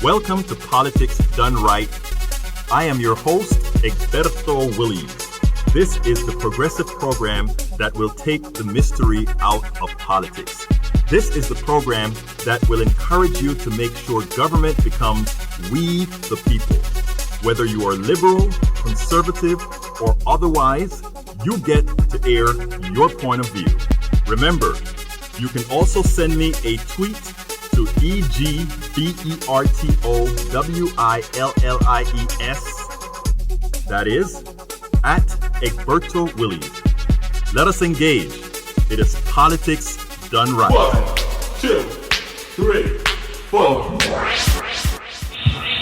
Welcome to Politics Done Right. I am your host, Egberto Willies. This is the progressive program that will take the mystery out of politics. This is the program that will encourage you to make sure government becomes we the people. Whether you are liberal, conservative, or otherwise, you get to air your point of view. Remember, you can also send me a tweet to EGBERTOWILLIES, that is, at Egberto Willies. Let us engage. It is politics done right. 1, 2, 3, 4.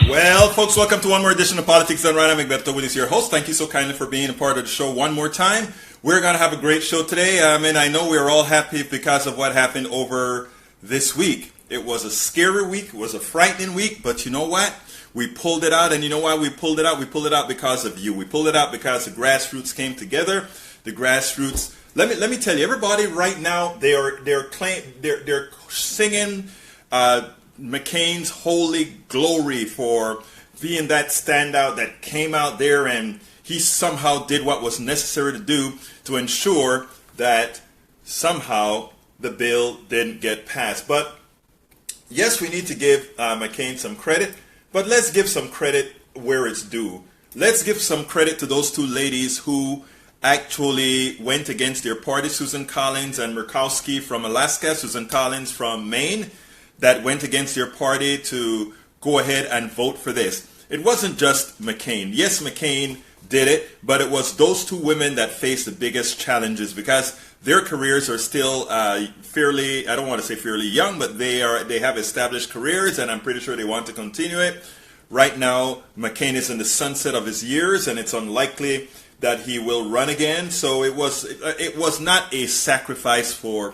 Well, folks, welcome to one more edition of Politics Done Right. I'm Egberto Willies, your host. Thank you so kindly for being a part of the show one more time. We're going to have a great show today. I know we're all happy because of what happened over this week. It was a scary week. It was a frightening week. But you know what? We pulled it out. And you know why we pulled it out? We pulled it out because of you. We pulled it out because the grassroots came together. The grassroots. Let me tell you, everybody right now, they're singing McCain's holy glory for being that standout that came out there and he somehow did what was necessary to do to ensure that somehow the bill didn't get passed. But yes, we need to give McCain some credit, but let's give some credit where it's due. Let's give some credit to those two ladies who actually went against their party, Susan Collins and Murkowski from Alaska, Susan Collins from Maine, that went against their party to go ahead and vote for this. It wasn't just McCain. Yes, McCain did it, but it was those two women that faced the biggest challenges because their careers are still fairly, I don't want to say fairly young, but they have established careers, and I'm pretty sure they want to continue it. Right now, McCain is in the sunset of his years, and it's unlikely that he will run again. So it was not a sacrifice for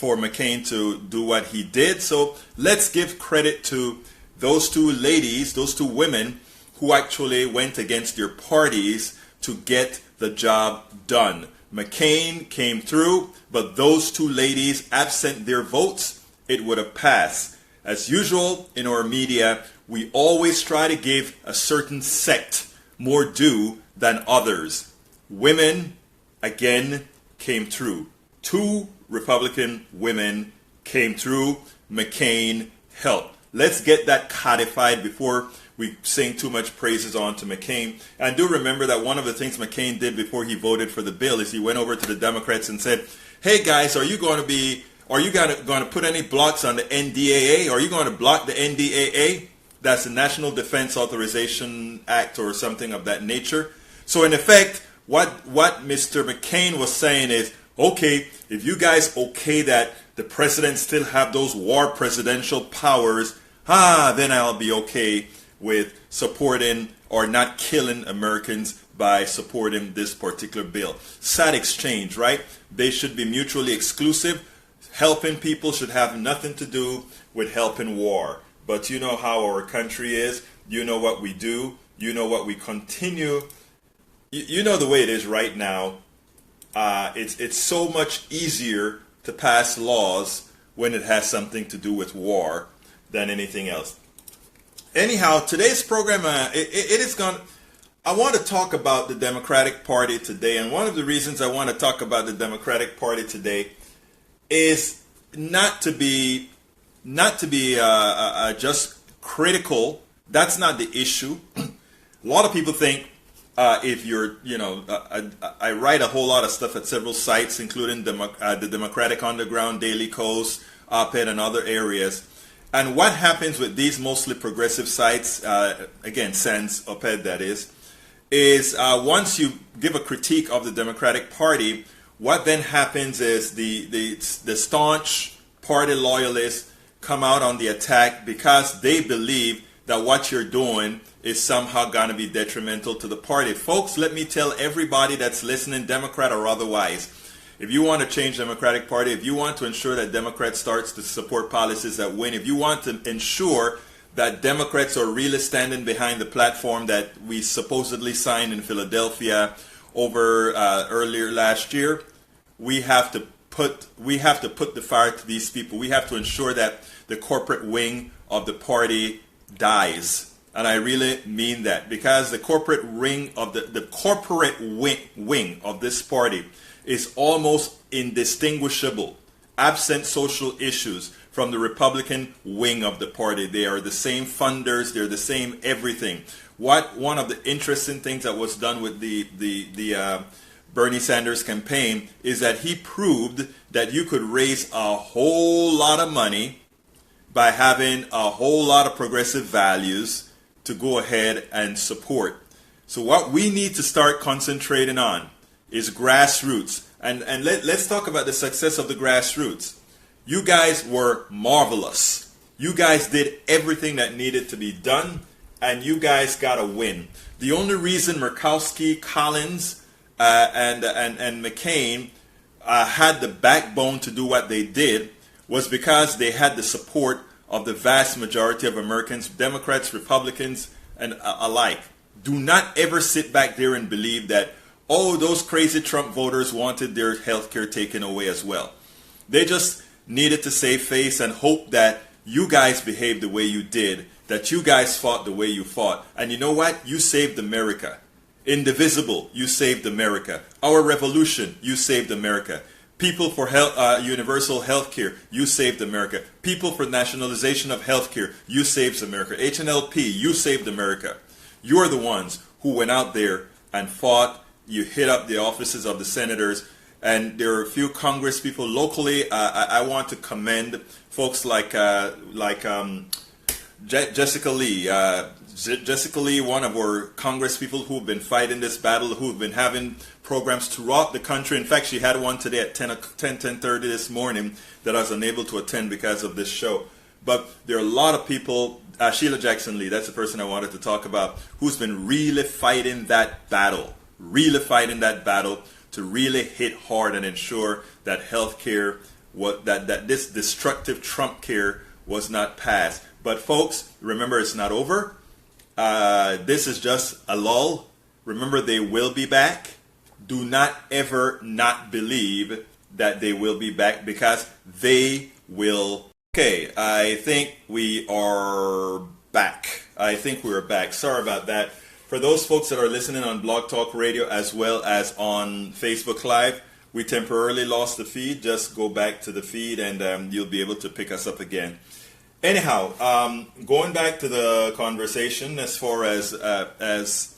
McCain to do what he did. So let's give credit to those two ladies, those two women who actually went against their parties to get the job done. McCain came through, but those two ladies, absent their votes, it would have passed. As usual in our media, we always try to give a certain sect more due than others. Women, again, came through. Two Republican women came through. McCain helped. Let's get that codified before we sing too much praises on to McCain. And do remember that one of the things McCain did before he voted for the bill is he went over to the Democrats and said, hey guys, are you going to put any blocks on the NDAA? Are you going to block the NDAA? That's the National Defense Authorization Act or something of that nature. So in effect, what Mr. McCain was saying is, okay, if you guys okay that the president still have those war presidential powers, then I'll be okay with supporting or not killing Americans by supporting this particular bill. Sad exchange, right? They should be mutually exclusive. Helping people should have nothing to do with helping war. But you know how our country is. You know what we do. You know what we continue. You know the way it is right now. It's so much easier to pass laws when it has something to do with war than anything else. Anyhow, today's program, I want to talk about the Democratic Party today. And one of the reasons I want to talk about the Democratic Party today is not to be just critical. That's not the issue. A lot of people think if you're, I write a whole lot of stuff at several sites, including the Democratic Underground, Daily Kos, Op-Ed, and other areas. And what happens with these mostly progressive sites, again, sans Op-Ed that is once you give a critique of the Democratic Party, what then happens is the staunch party loyalists come out on the attack because they believe that what you're doing is somehow going to be detrimental to the party. Folks, let me tell everybody that's listening, Democrat or otherwise, if you want to change the Democratic Party, if you want to ensure that Democrats starts to support policies that win, if you want to ensure that Democrats are really standing behind the platform that we supposedly signed in Philadelphia over earlier last year. We have to put the fire to these people. We have to ensure that the corporate wing of the party dies. And I really mean that, because the corporate ring of the corporate wing of this party is almost indistinguishable, absent social issues, from the Republican wing of the party. They are the same funders, they're the same everything. One of the interesting things that was done with the Bernie Sanders campaign is that he proved that you could raise a whole lot of money by having a whole lot of progressive values to go ahead and support. So what we need to start concentrating on is grassroots. And let's talk about the success of the grassroots. You guys were marvelous. You guys did everything that needed to be done, and you guys got a win. The only reason Murkowski, Collins, and McCain had the backbone to do what they did was because they had the support of the vast majority of Americans, Democrats, Republicans, and alike. Do not ever sit back there and believe that, oh, those crazy Trump voters wanted their health care taken away as well. They just needed to save face and hope that you guys behaved the way you did, that you guys fought the way you fought. And you know what? You saved America. Indivisible, you saved America. Our revolution, you saved America. People for universal health care, you saved America. People for nationalization of health care, you saved America. HNLP, you saved America. You're the ones who went out there and fought. You hit up the offices of the senators. And there are a few Congress people locally. I want to commend folks like Jessica Lee. Jessica Lee, one of our Congress people who have been fighting this battle, who have been having programs throughout the country. In fact, she had one today at 10:30 this morning that I was unable to attend because of this show. But there are a lot of people, Sheila Jackson Lee, that's the person I wanted to talk about, who's been really fighting that battle to really hit hard and ensure that health care, that this destructive Trump care was not passed. But folks, remember, it's not over. This is just a lull. Remember, they will be back. Do not ever not believe that they will be back, because they will. Okay, I think we are back. Sorry about that. For those folks that are listening on Blog Talk Radio as well as on Facebook Live, we temporarily lost the feed. Just go back to the feed and you'll be able to pick us up again. Anyhow, going back to the conversation as far as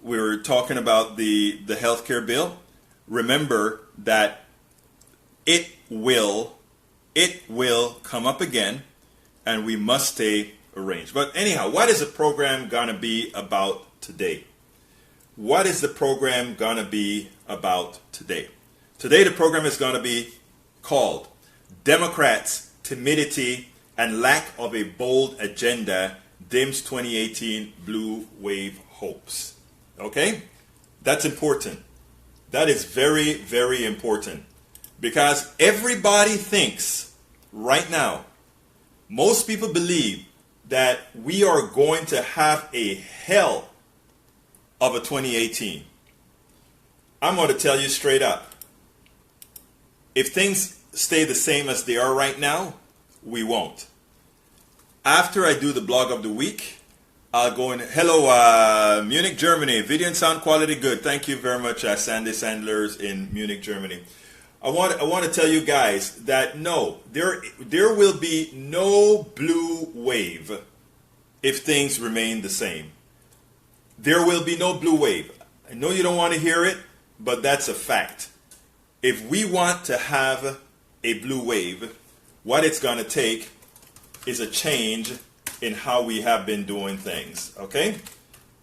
we were talking about the healthcare bill, remember that it will come up again, and we must stay arranged. But anyhow, what is the program going to be about today? What is the program going to be about today? Today the program is going to be called Democrats' Timidity and Lack of a Bold Agenda Dims 2018 Blue Wave Hopes. Okay? That's important. That is very, very important. Because everybody thinks right now, most people believe that we are going to have a hell of a 2018. I'm going to tell you straight up. If things stay the same as they are right now, we won't. After I do the blog of the week, I'll go in. Hello, Munich, Germany. Video and sound quality good. Thank you very much, Sandy Sandlers in Munich, Germany. I want to tell you guys that no, there will be no blue wave if things remain the same. There will be no blue wave. I know you don't want to hear it, but that's a fact. If we want to have a blue wave, what it's going to take is a change in how we have been doing things, okay?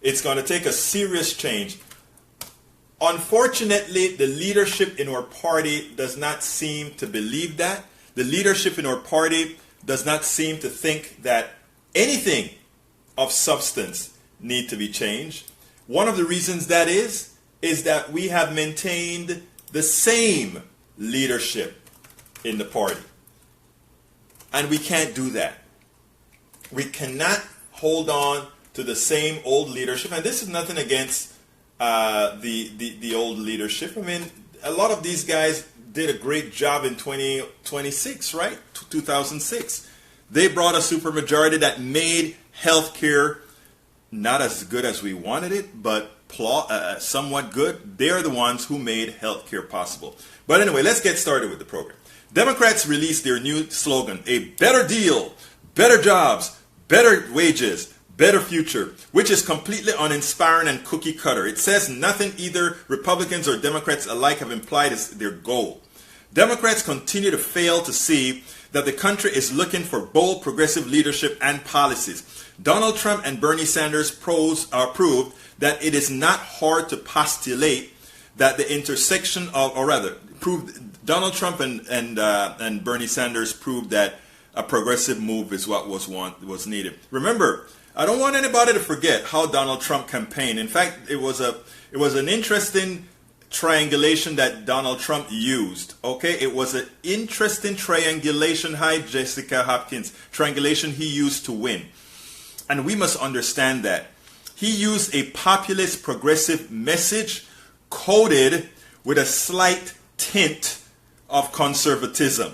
It's going to take a serious change. Unfortunately, the leadership in our party does not seem to believe that. The leadership in our party does not seem to think that anything of substance need to be changed. One of the reasons that is that we have maintained the same leadership in the party. And we can't do that. We cannot hold on to the same old leadership. And this is nothing against the old leadership. I mean, a lot of these guys did a great job in 2006, right? 2006. They brought a supermajority that made healthcare not as good as we wanted it, but somewhat good. They're the ones who made healthcare possible. But anyway, let's get started with the program. Democrats released their new slogan, a better deal, better jobs, better wages, better future, which is completely uninspiring and cookie cutter. It says nothing either Republicans or Democrats alike have implied is their goal. Democrats continue to fail to see that the country is looking for bold progressive leadership and policies. Donald Trump and Bernie Sanders proved that it is not hard to postulate that the intersection of, or rather, Donald Trump and Bernie Sanders proved that a progressive move is what was needed. Remember, I don't want anybody to forget how Donald Trump campaigned. In fact, it was an interesting triangulation that Donald Trump used. Okay, it was an interesting triangulation. Hi, Jessica Hopkins. Triangulation he used to win, and we must understand that he used a populist progressive message coded with a slight tint of conservatism.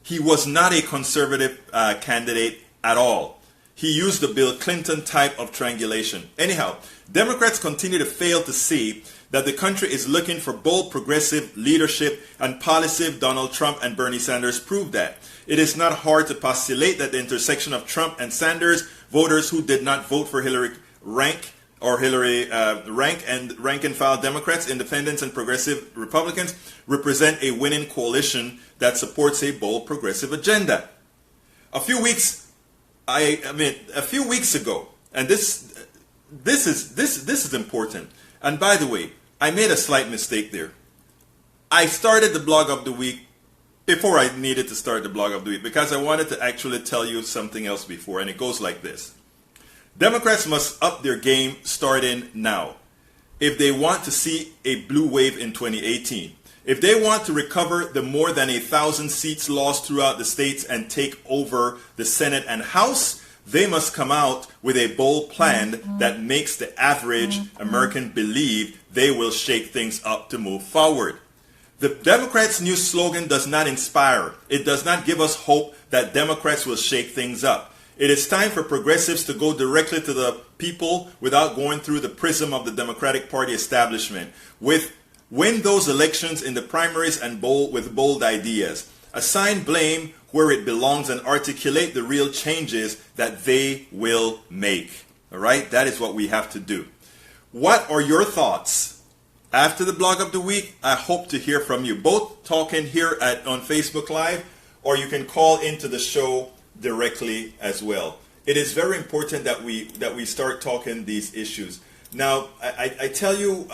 He was not a conservative candidate at all. He used the Bill Clinton type of triangulation. Anyhow, Democrats continue to fail to see that the country is looking for bold progressive leadership and policy. Donald Trump and Bernie Sanders proved that. It is not hard to postulate that the intersection of Trump and Sanders, voters who did not vote for Hillary rank and rank and file Democrats, independents, and progressive Republicans, represent a winning coalition that supports a bold progressive agenda. A few weeks ago, and this is important. And by the way, I made a slight mistake there. I started the blog of the week before I needed to start the blog of the week because I wanted to actually tell you something else before, and it goes like this. Democrats must up their game starting now if they want to see a blue wave in 2018. If they want to recover the more than 1,000 seats lost throughout the states and take over the Senate and House, they must come out with a bold plan that makes the average American believe they will shake things up to move forward. The Democrats' new slogan does not inspire. It does not give us hope that Democrats will shake things up. It is time for progressives to go directly to the people without going through the prism of the Democratic Party establishment. Win those elections in the primaries and with bold ideas. Assign blame where it belongs and articulate the real changes that they will make. All right? That is what we have to do. What are your thoughts? After the blog of the week, I hope to hear from you, both talking here on Facebook Live, or you can call into the show directly as well. It is very important that we start talking these issues. Now, I tell you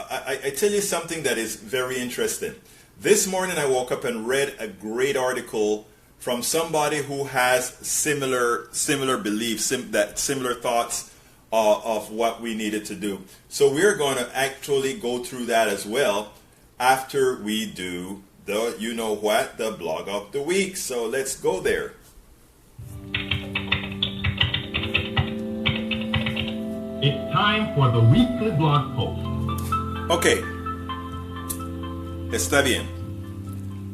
something that is very interesting. This morning I woke up and read a great article from somebody who has similar beliefs, similar thoughts of what we needed to do. So we're going to actually go through that as well after we do the blog of the week. So let's go there. It's time for the weekly blog post. Okay. Está bien.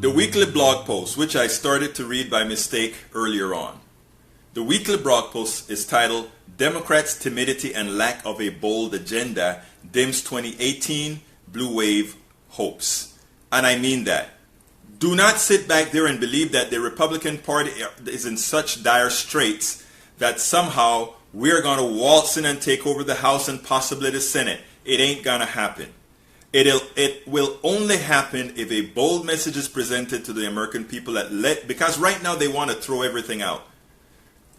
The weekly blog post, which I started to read by mistake earlier on. The weekly blog post is titled, Democrats' Timidity and Lack of a Bold Agenda Dims 2018 Blue Wave Hopes. And I mean that. Do not sit back there and believe that the Republican Party is in such dire straits that somehow we're going to waltz in and take over the House and possibly the Senate. It ain't going to happen. It will only happen if a bold message is presented to the American people because right now they want to throw everything out.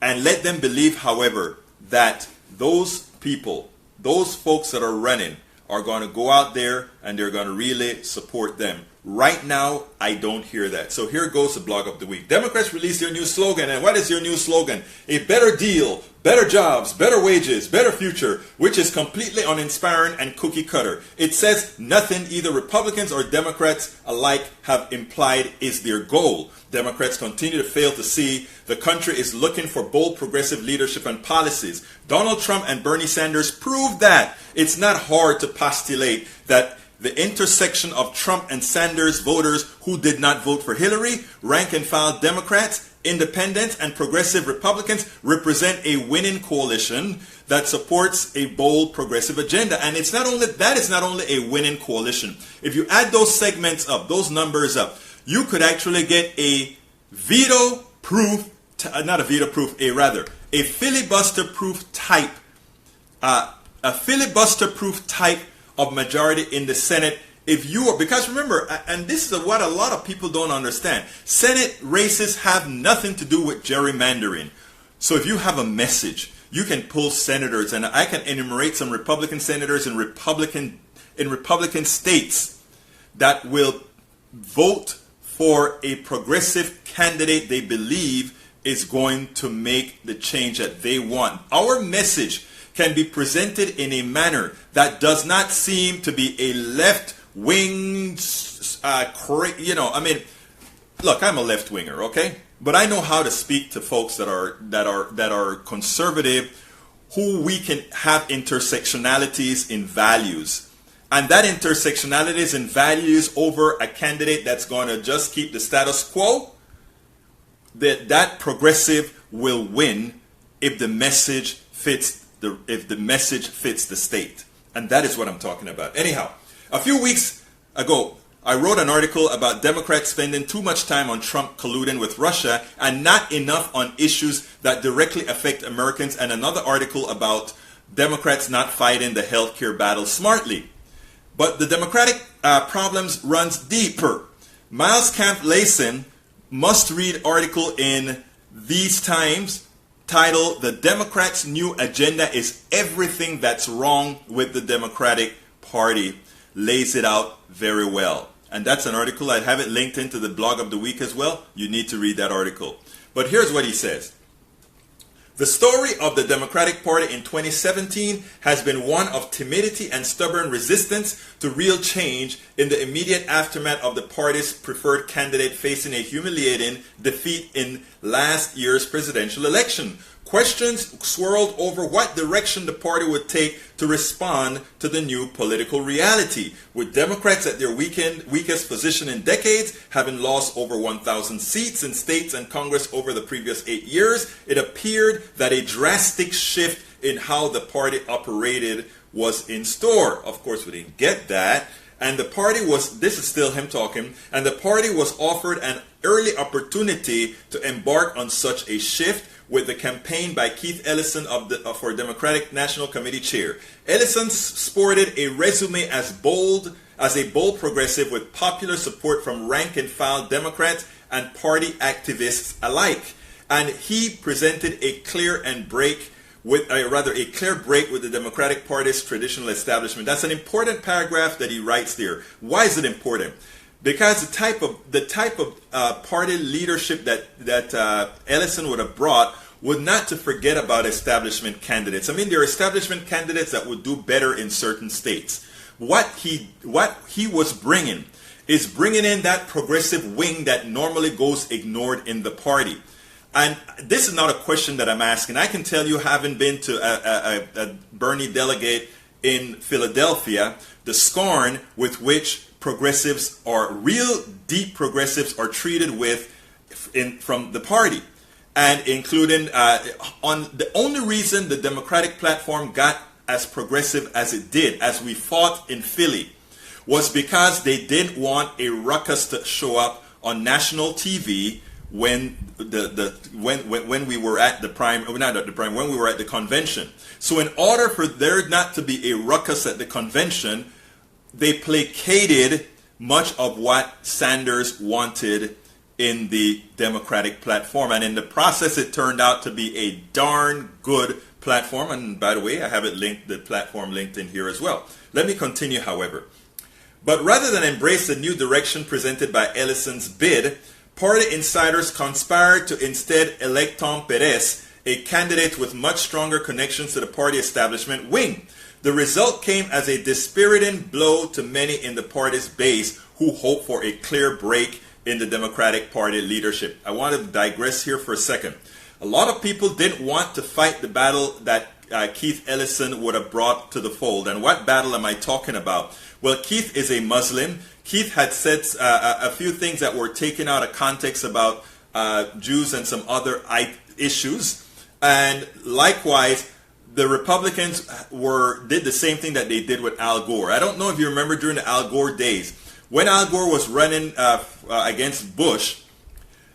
And let them believe, however, that those people, those folks that are running, are going to go out there and they're going to really support them. Right now, I don't hear that. So here goes the blog of the week. Democrats released their new slogan. And what is your new slogan? A better deal, better jobs, better wages, better future, which is completely uninspiring and cookie cutter. It says nothing either Republicans or Democrats alike have implied is their goal. Democrats continue to fail to see the country is looking for bold progressive leadership and policies. Donald Trump and Bernie Sanders proved that. It's not hard to postulate that the intersection of Trump and Sanders voters who did not vote for Hillary, rank and file Democrats, independents, and progressive Republicans represent a winning coalition that supports a bold progressive agenda. And it's not only that, is not only a winning coalition. If you add those segments up, those numbers up, you could actually get a veto-proof, not a veto-proof, a filibuster-proof type, of majority in the Senate. If you are, because remember, and this is what a lot of people don't understand, Senate races have nothing to do with gerrymandering. So if you have a message, you can pull senators, and I can enumerate some Republican senators in Republican states that will vote for a progressive candidate they believe is going to make the change that they want. Our message can be presented in a manner that does not seem to be a left-wing, look, I'm a left-winger, okay? But I know how to speak to folks that are conservative, who we can have intersectionalities in values. And that intersectionalities in values over a candidate that's going to just keep the status quo, that progressive will win if the message fits the state. And that is what I'm talking about. Anyhow, a few weeks ago, I wrote an article about Democrats spending too much time on Trump colluding with Russia and not enough on issues that directly affect Americans, and another article about Democrats not fighting the healthcare battle smartly. But the Democratic problems runs deeper. Miles Camp-Layson must-read article in These Times titled "The Democrats' New Agenda is Everything That's Wrong with the Democratic Party," lays it out very well. And that's an article. I have it linked into the blog of the week as well. You need to read that article. But here's what he says. The story of the Democratic Party in 2017 has been one of timidity and stubborn resistance to real change in the immediate aftermath of the party's preferred candidate facing a humiliating defeat in last year's presidential election. Questions swirled over what direction the party would take to respond to the new political reality. With Democrats at their weakest position in decades, having lost over 1,000 seats in states and Congress over the previous 8 years, it appeared that a drastic shift in how the party operated was in store. Of course, we didn't get that. And the party was, this is still him talking, and the party was offered an early opportunity to embark on such a shift with the campaign by Keith Ellison for Democratic National Committee chair. Ellison sported a resume as a bold progressive with popular support from rank and file Democrats and party activists alike. And he presented a clear break with the Democratic Party's traditional establishment. That's an important paragraph that he writes there. Why is it important? Because the type of party leadership that Ellison would have brought would not to forget about establishment candidates. I mean, there are establishment candidates that would do better in certain states. What he was bringing is bringing in that progressive wing that normally goes ignored in the party. And this is not a question that I'm asking. I can tell you, having been to a Bernie delegate in Philadelphia, the scorn with which progressives, or real deep progressives, are treated from the party. And including on the only reason the Democratic platform got as progressive as it did, as we fought in Philly, was because they didn't want a ruckus to show up on national TV when we were at when we were at the convention. So in order for there not to be a ruckus at the convention, they placated much of what Sanders wanted in the Democratic platform. And in the process, it turned out to be a darn good platform. And by the way, I have the platform linked in here as well. Let me continue, however. But rather than embrace the new direction presented by Ellison's bid, party insiders conspired to instead elect Tom Perez, a candidate with much stronger connections to the party establishment wing. The result came as a dispiriting blow to many in the party's base who hoped for a clear break in the Democratic Party leadership. I want to digress here for a second. A lot of people didn't want to fight the battle that Keith Ellison would have brought to the fold. And what battle am I talking about? Well, Keith is a Muslim. Keith had said a few things that were taken out of context about Jews and some other issues. And likewise, the Republicans did the same thing that they did with Al Gore. I don't know if you remember during the Al Gore days. When Al Gore was running against Bush,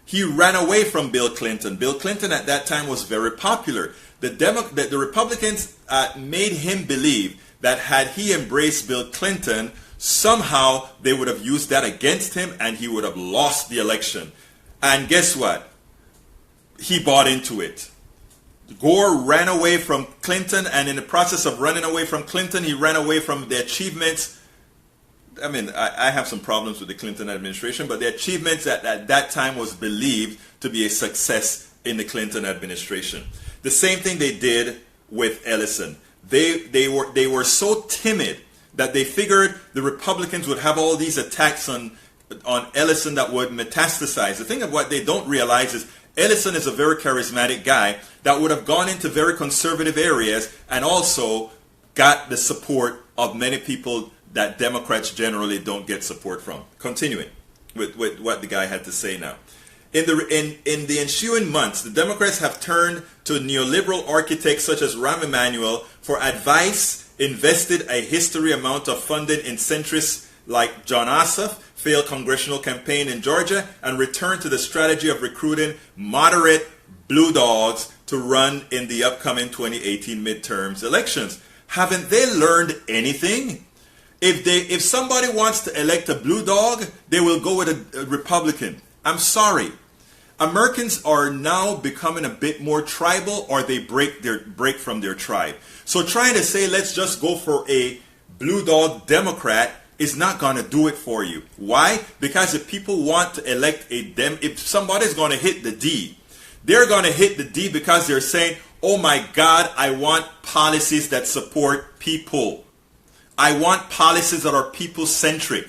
he ran away from Bill Clinton. Bill Clinton at that time was very popular. The Republicans made him believe that had he embraced Bill Clinton, somehow they would have used that against him and he would have lost the election. And guess what? He bought into it. Gore ran away from Clinton, and in the process of running away from Clinton, he ran away from the achievements. I mean, I have some problems with the Clinton administration, but the achievements at that time was believed to be a success in the Clinton administration. The same thing they did with Ellison. They were so timid that they figured the Republicans would have all these attacks on Ellison that would metastasize. The thing of what they don't realize is Ellison is a very charismatic guy that would have gone into very conservative areas and also got the support of many people that Democrats generally don't get support from. Continuing with what the guy had to say now. In the ensuing months, the Democrats have turned to neoliberal architects such as Rahm Emanuel for advice, invested a history amount of funding in centrists like John Ossoff, failed congressional campaign in Georgia, and returned to the strategy of recruiting moderate blue dogs to run in the upcoming 2018 midterms elections. Haven't they learned anything? If somebody wants to elect a blue dog, they will go with a Republican. I'm sorry. Americans are now becoming a bit more tribal, or they break from their tribe. So trying to say let's just go for a blue dog Democrat is not going to do it for you. Why? Because if people want to elect if somebody's going to hit the D, they're going to hit the D because they're saying, oh my God, I want policies that support people. I want policies that are people-centric.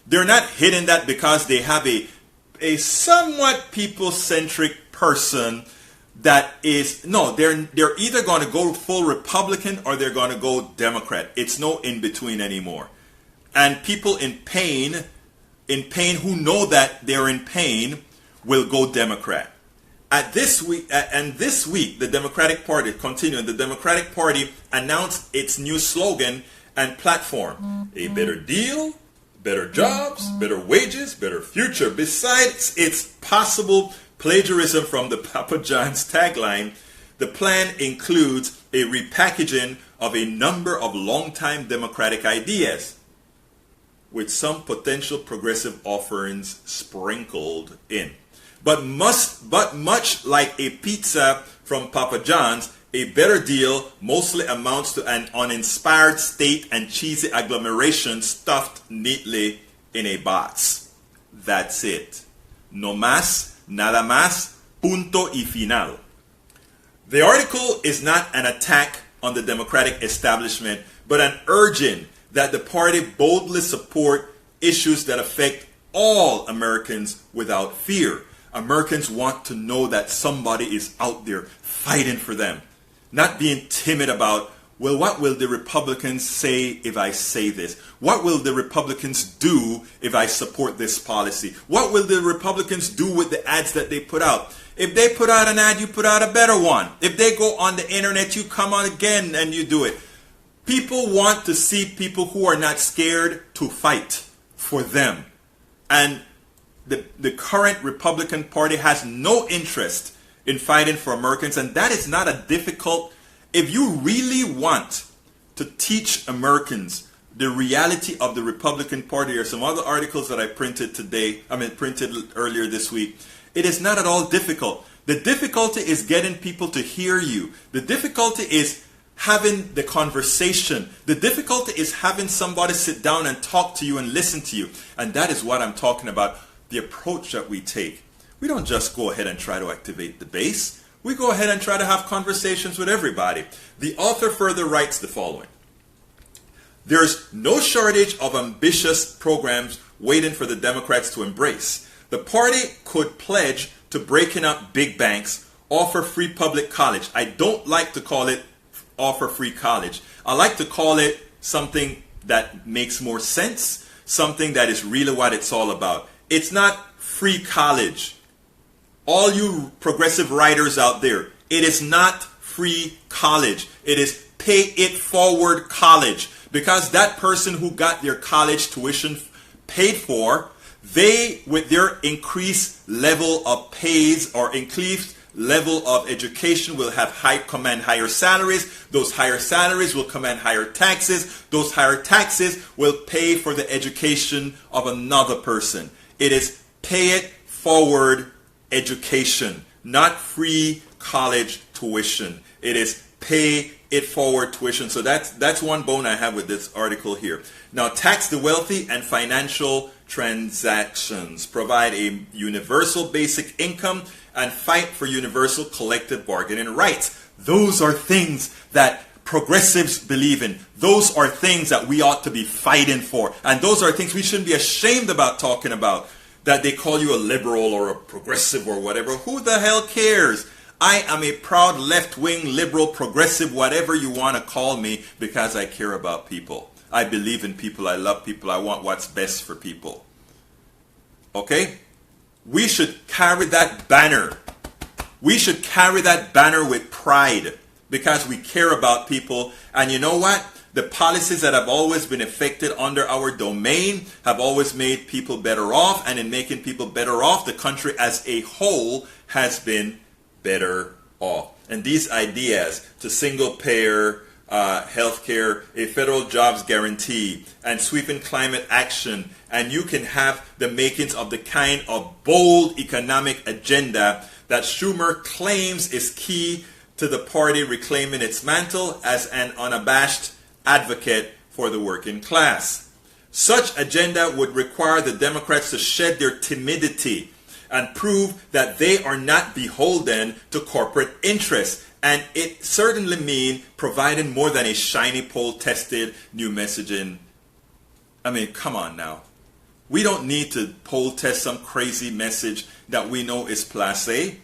They're not hitting that because they have a somewhat people-centric person that is, no, they're either going to go full Republican or they're going to go Democrat. It's no in-between anymore. And people in pain who know that they're in pain will go Democrat. This week, the Democratic Party, continuing, the Democratic Party announced its new slogan and platform. A better deal, better jobs, better wages, better future. Besides its possible plagiarism from the Papa John's tagline, the plan includes a repackaging of a number of longtime Democratic ideas, with some potential progressive offerings sprinkled in. But much like a pizza from Papa John's, a better deal mostly amounts to an uninspired steak and cheesy agglomeration stuffed neatly in a box. That's it. No más, nada más, punto y final. The article is not an attack on the Democratic establishment, but an urging that the party boldly support issues that affect all Americans without fear. Americans want to know that somebody is out there fighting for them. Not being timid about, well, what will the Republicans say if I say this? What will the Republicans do if I support this policy? What will the Republicans do with the ads that they put out? If they put out an ad, you put out a better one. If they go on the internet, you come on again and you do it. People want to see people who are not scared to fight for them. And the current Republican Party has no interest in fighting for Americans, and that is not a difficult. If you really want to teach Americans the reality of the Republican Party, or some other articles that I printed earlier this week, it is not at all difficult. The difficulty is getting people to hear you. The difficulty is having the conversation. The difficulty is having somebody sit down and talk to you and listen to you. And that is what I'm talking about, the approach that we take. We don't just go ahead and try to activate the base. We go ahead and try to have conversations with everybody. The author further writes the following. There's no shortage of ambitious programs waiting for the Democrats to embrace. The party could pledge to breaking up big banks, offer free public college. I don't like to call it offer free college. I like to call it something that makes more sense, something that is really what it's all about. It's not free college. All you progressive writers out there, it is not free college. It is pay it forward college. Because that person who got their college tuition paid for, they, with their increased level of pays or increased level of education, will have command higher salaries. Those higher salaries will command higher taxes. Those higher taxes will pay for the education of another person. It is pay it forward education, not free college tuition. It is pay it forward tuition. So that's one bone I have with this article here. Now, tax the wealthy and financial transactions, provide a universal basic income, and fight for universal collective bargaining rights. Those are things that progressives believe in. Those are things that we ought to be fighting for. And those are things we shouldn't be ashamed about talking about. That they call you a liberal or a progressive or whatever. Who the hell cares? I am a proud left-wing, liberal, progressive, whatever you want to call me, because I care about people. I believe in people. I love people. I want what's best for people. Okay? We should carry that banner. We should carry that banner with pride because we care about people. And you know what? The policies that have always been effected under our domain have always made people better off. And in making people better off, the country as a whole has been better off. And these ideas to single-payer healthcare, a federal jobs guarantee, and sweeping climate action, and you can have the makings of the kind of bold economic agenda that Schumer claims is key to the party reclaiming its mantle as an unabashed advocate for the working class. Such agenda would require the Democrats to shed their timidity and prove that they are not beholden to corporate interests. And it certainly means providing more than a shiny poll-tested new messaging. I mean, come on now. We don't need to poll-test some crazy message that we know is placé.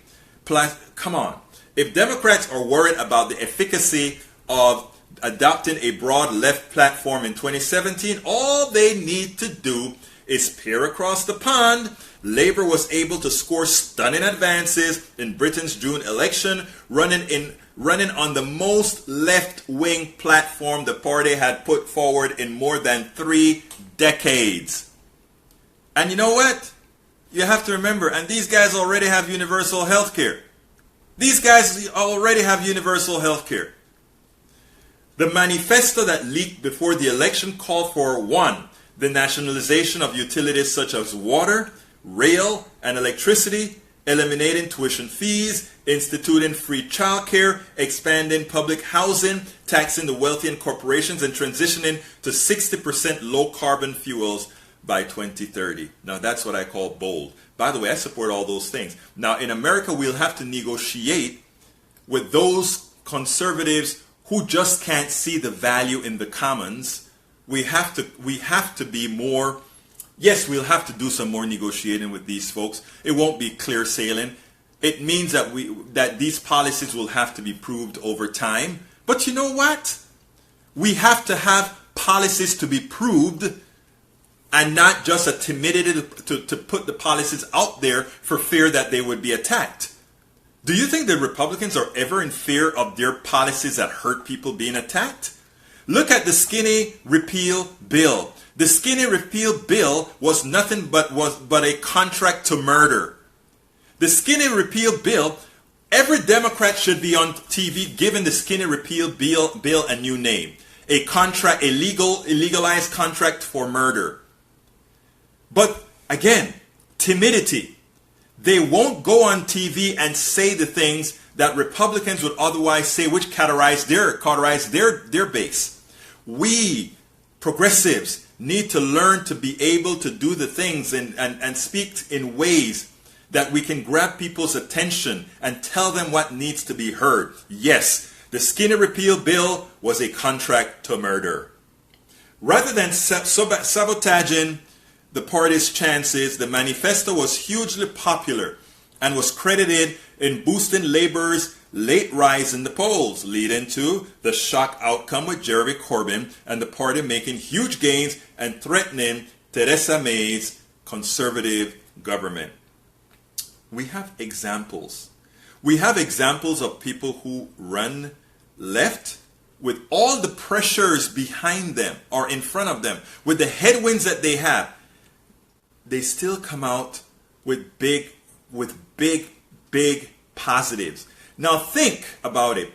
Come on. If Democrats are worried about the efficacy of adopting a broad left platform in 2017, all they need to do is peer across the pond. Labour was able to score stunning advances in Britain's June election, running on the most left-wing platform the party had put forward in more than 3 decades. And you know what? You have to remember, and these guys already have universal health care. These guys already have universal health care. The manifesto that leaked before the election called for 1. The nationalization of utilities such as water, rail, and electricity, eliminating tuition fees, instituting free childcare, expanding public housing, taxing the wealthy and corporations, and transitioning to 60% low-carbon fuels by 2030. Now, that's what I call bold. By the way, I support all those things. Now, in America, we'll have to negotiate with those conservatives who just can't see the value in the commons. We have to be more. Yes, we'll have to do some more negotiating with these folks. It won't be clear sailing. It means that these policies will have to be proved over time. But you know what? We have to have policies to be proved and not just a timidity to put the policies out there for fear that they would be attacked. Do you think the Republicans are ever in fear of their policies that hurt people being attacked? Look at the skinny repeal bill. The skinny repeal bill was nothing but a contract to murder. The skinny repeal bill, every Democrat should be on TV giving the skinny repeal bill a new name. A contract, a legalized contract for murder. But again, timidity. They won't go on TV and say the things that Republicans would otherwise say, which cauterize their base. We progressives need to learn to be able to do the things and speak in ways that we can grab people's attention and tell them what needs to be heard. Yes, the Skinner repeal bill was a contract to murder. Rather than sabotaging the party's chances, the manifesto was hugely popular and was credited in boosting Labour's late rise in the polls, leading to the shock outcome with Jeremy Corbyn and the party making huge gains and threatening Theresa May's conservative government. We have examples. We have examples of people who run left with all the pressures behind them or in front of them, with the headwinds that they have. They still come out with big positives. Now think about it.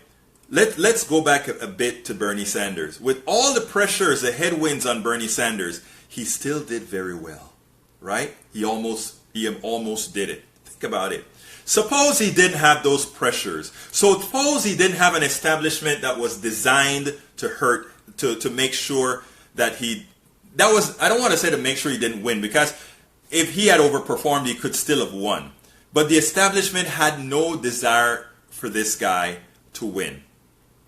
Let's go back a bit to Bernie Sanders. With all the pressures, the headwinds on Bernie Sanders, he still did very well, right? He almost did it. Think about it. Suppose he didn't have those pressures. Suppose he didn't have an establishment that was designed to make sure that I don't want to say to make sure he didn't win, because if he had overperformed, he could still have won. But the establishment had no desire for this guy to win.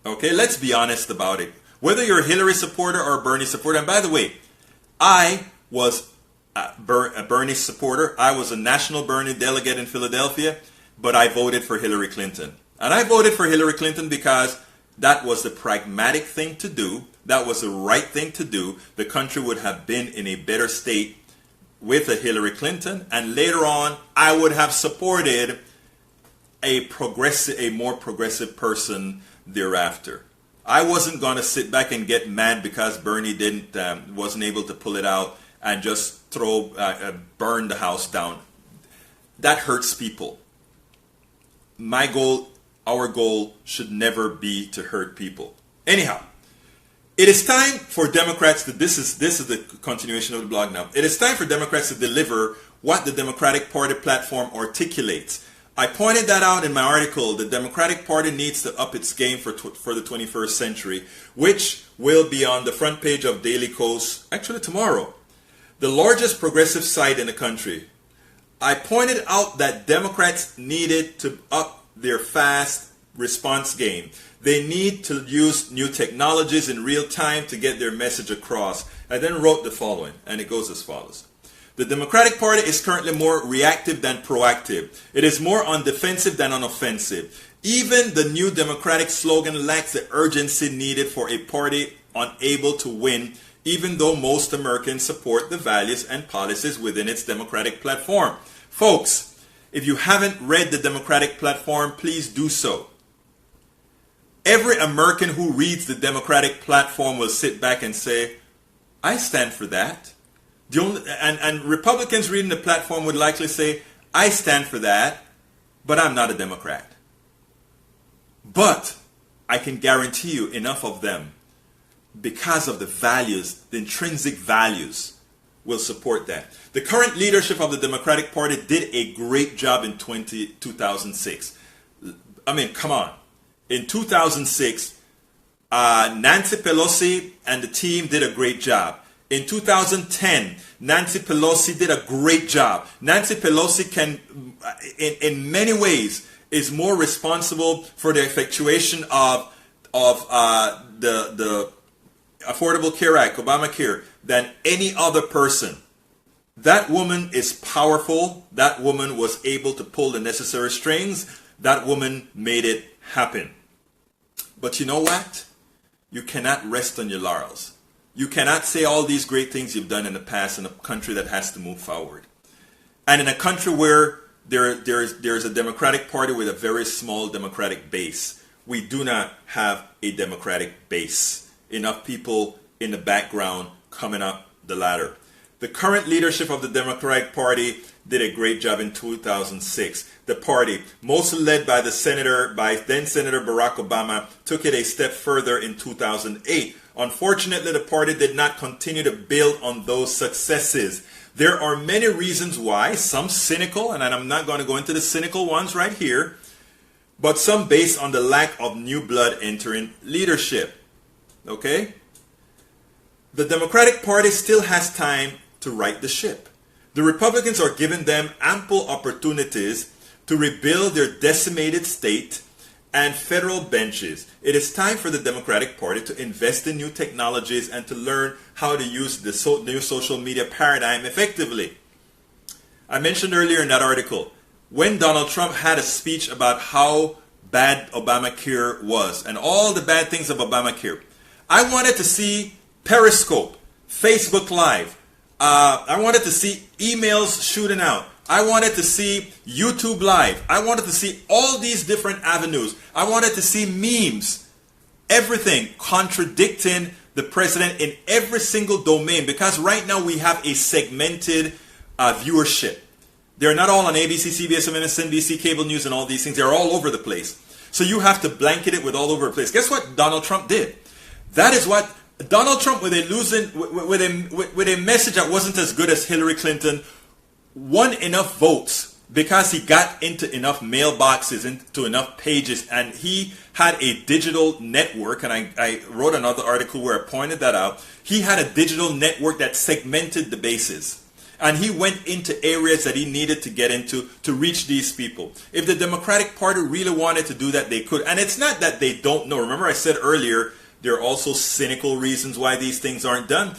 Okay, let's be honest about it. Whether you're a Hillary supporter or a Bernie supporter, and by the way, I was a Bernie supporter. I was a national Bernie delegate in Philadelphia, but I voted for Hillary Clinton. And I voted for Hillary Clinton because that was the pragmatic thing to do. That was the right thing to do. The country would have been in a better state with a Hillary Clinton, and later on I would have supported a more progressive person thereafter. I wasn't going to sit back and get mad because Bernie wasn't able to pull it out and just burn the house down. That hurts people. Our goal should never be to hurt people. Anyhow, it is time for Democrats this is the continuation of the blog now. It is time for Democrats to deliver what the Democratic Party platform articulates. I pointed that out in my article. The Democratic Party needs to up its game for the 21st century, which will be on the front page of Daily Kos, actually tomorrow. The largest progressive site in the country. I pointed out that Democrats needed to up their fast response game. They need to use new technologies in real time to get their message across. I then wrote the following, and it goes as follows. The Democratic Party is currently more reactive than proactive. It is more on defensive than on offensive. Even the new Democratic slogan lacks the urgency needed for a party unable to win, even though most Americans support the values and policies within its Democratic platform. Folks, if you haven't read the Democratic platform, please do so. Every American who reads the Democratic platform will sit back and say, I stand for that. And Republicans reading the platform would likely say, I stand for that, but I'm not a Democrat. But I can guarantee you enough of them, because of the values, the intrinsic values, will support that. The current leadership of the Democratic Party did a great job in 2006. I mean, come on. In 2006, Nancy Pelosi and the team did a great job. In 2010, Nancy Pelosi did a great job. Nancy Pelosi can, in many ways, is more responsible for the effectuation of the Affordable Care Act, Obamacare, than any other person. That woman is powerful. That woman was able to pull the necessary strings. That woman made it happen. But you know what? You cannot rest on your laurels. You cannot say all these great things you've done in the past in a country that has to move forward. And in a country where there's a Democratic Party with a very small Democratic base. We do not have a Democratic base. Enough people in the background coming up the ladder. The current leadership of the Democratic Party did a great job in 2006. The party, mostly led by then Senator Barack Obama, took it a step further in 2008. Unfortunately, the party did not continue to build on those successes. There are many reasons why, some cynical, and I'm not going to go into the cynical ones right here, but some based on the lack of new blood entering leadership. Okay? The Democratic Party still has time to right the ship. The Republicans are giving them ample opportunities to rebuild their decimated state and federal benches. It is time for the Democratic Party to invest in new technologies and to learn how to use the new social media paradigm effectively. I mentioned earlier in that article, when Donald Trump had a speech about how bad Obamacare was and all the bad things of Obamacare, I wanted to see Periscope, Facebook Live. I wanted to see emails shooting out. I wanted to see YouTube Live. I wanted to see all these different avenues. I wanted to see memes, everything contradicting the president in every single domain, because right now we have a segmented viewership. They're not all on ABC, CBS, MSNBC, cable news, and all these things. They're all over the place. So you have to blanket it with all over the place. Guess what Donald Trump did? That is what Donald Trump, with a message that wasn't as good as Hillary Clinton, won enough votes because he got into enough mailboxes, into enough pages, and he had a digital network. And I wrote another article where I pointed that out. He had a digital network that segmented the bases. And he went into areas that he needed to get into to reach these people. If the Democratic Party really wanted to do that, they could. And it's not that they don't know. Remember I said earlier, there are also cynical reasons why these things aren't done.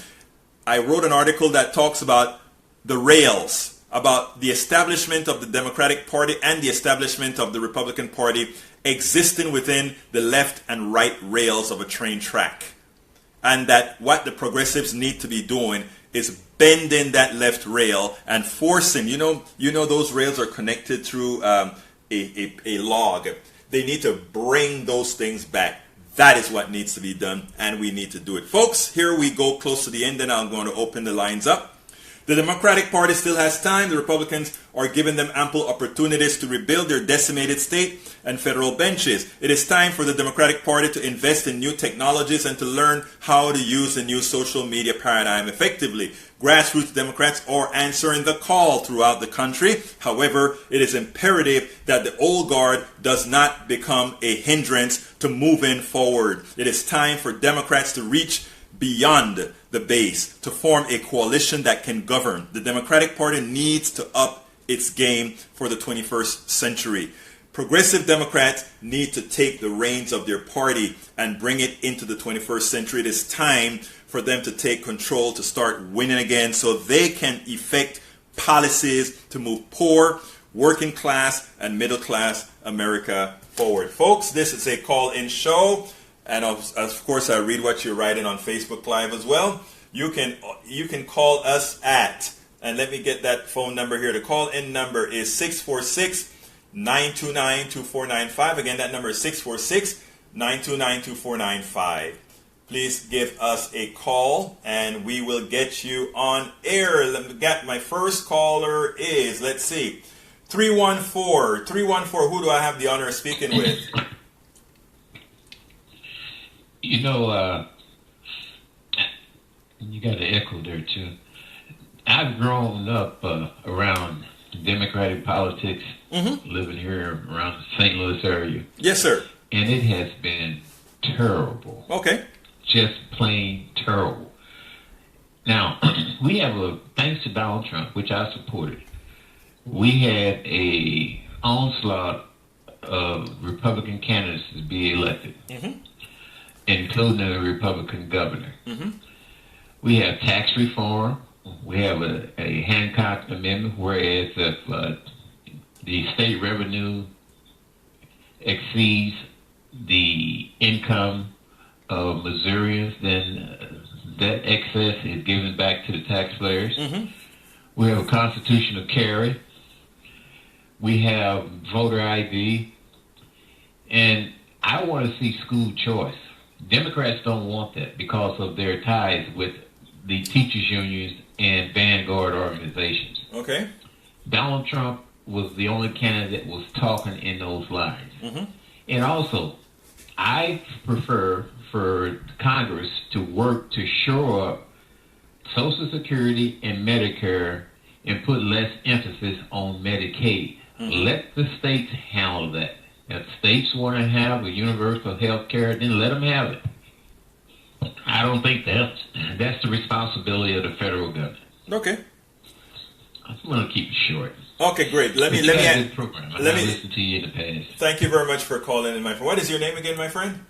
I wrote an article that talks about the rails, about the establishment of the Democratic Party and the establishment of the Republican Party existing within the left and right rails of a train track. And that what the progressives need to be doing is bending that left rail and forcing, you know those rails are connected through a log. They need to bring those things back. That is what needs to be done, and we need to do it. Folks, here we go close to the end, and I'm going to open the lines up. The Democratic Party still has time. The Republicans are giving them ample opportunities to rebuild their decimated state and federal benches. It is time for the Democratic Party to invest in new technologies and to learn how to use the new social media paradigm effectively. Grassroots Democrats are answering the call throughout the country. However, it is imperative that the old guard does not become a hindrance to moving forward. It is time for Democrats to reach beyond the base to form a coalition that can govern. The Democratic Party needs to up its game for the 21st century. Progressive Democrats need to take the reins of their party and bring it into the 21st century. It is time for them to take control, to start winning again, so they can effect policies to move poor, working class, and middle class America forward. Folks, this is a call-in show. And of course, I read what you're writing on Facebook Live as well. You can call us at, and let me get that phone number here. The call-in number is 646-929-2495. Again, that number is 646-929-2495. Please give us a call, and we will get you on air. Let me get my first caller is, let's see, 314. 314, who do I have the honor of speaking with? You know, you got an echo there too. I've grown up around Democratic politics, living here around the St. Louis area. Yes, sir. And it has been terrible. Okay. Just plain terrible. Now, we have thanks to Donald Trump, which I supported, we had a onslaught of Republican candidates to be elected. Including a Republican governor. We have tax reform. We have a Hancock Amendment, whereas if the state revenue exceeds the income of Missourians, then that excess is given back to the taxpayers. We have a constitutional carry. We have voter ID. And I want to see school choice. Democrats don't want that because of their ties with the teachers' unions and vanguard organizations. Okay. Donald Trump was the only candidate that was talking in those lines. And also, I prefer for Congress to work to shore up Social Security and Medicare and put less emphasis on Medicaid. Let the states handle that. If states want to have a universal health care, then let them have it. I don't think that's the responsibility of the federal government. Okay. I'm going to keep it short. Okay, great. Let me listen to you in the past. Thank you very much for calling in, my friend. What is your name again, my friend?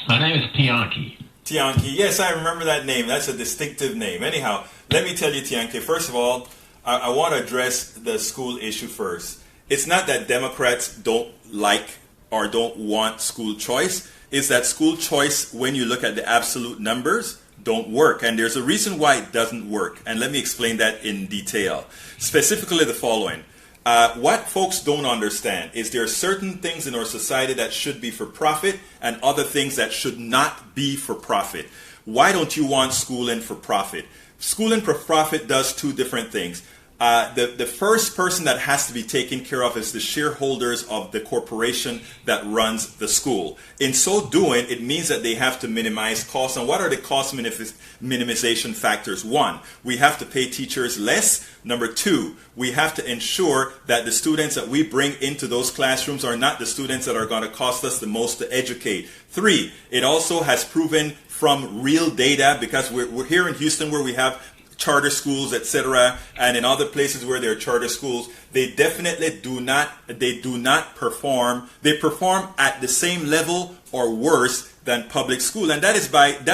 My name is Tianki. Tianki. Yes, I remember that name. That's a distinctive name. Anyhow, let me tell you, Tianki, first of all, I want to address the school issue first. It's not that Democrats don't like or don't want school choice. It's that school choice, when you look at the absolute numbers, don't work. And there's a reason why it doesn't work. And let me explain that in detail. Specifically the following. What folks don't understand is there are certain things in our society that should be for profit and other things that should not be for profit. Why don't you want schooling for profit? Schooling for profit does two different things. The first person that has to be taken care of is the shareholders of the corporation that runs the school. In so doing, it means that they have to minimize costs. And what are the cost minimization factors? One, we have to pay teachers less. Number two, we have to ensure that the students that we bring into those classrooms are not the students that are going to cost us the most to educate. Three, it also has proven from real data, because we're here in Houston where we have charter schools, etc., and in other places where there are charter schools, they definitely do not perform. They perform at the same level or worse than public school, and that